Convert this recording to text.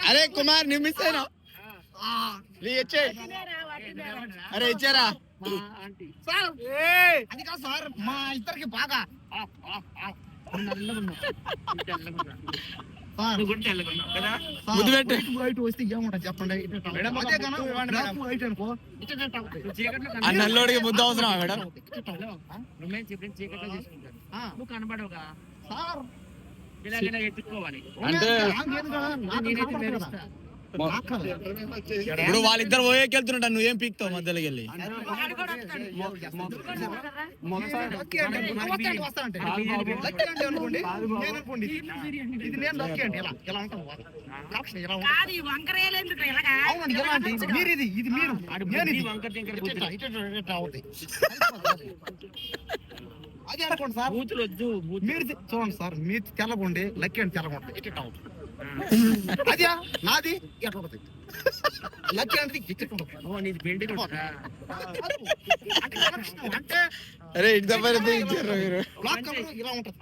అరే కుమార్ నువ్వు మిస్ అయినా అరే ఇచ్చారా అది కాదు సార్ మా ఇద్దరికి బాగా ముద్దు పెట్టు వస్తే ఏముంటుంది చెప్పండి. ఆ నల్లోడికి ముద్దు అవసరమా మేడం? నువ్వు కనబడవుగా సార్ ఎత్తుకోవాలి అంటే ఇప్పుడు వాళ్ళిద్దరు పోయేకెళ్తున్నట్టు నువ్వేం పీక్తావు మధ్యలోకి వెళ్ళి? అదే అనుకోండి సార్. మీరు చూడండి సార్, మీరు తెల్లగొండి లక్కీ అని తెల్లగొండి ఇట్లా అవుతుంది. అదే నాది ఎట్లా ఉంటుంది లక్కీ అంటే అరే ఇటు తప్ప ఇచ్చారు మీరు. ఇలా ఉంటుంది.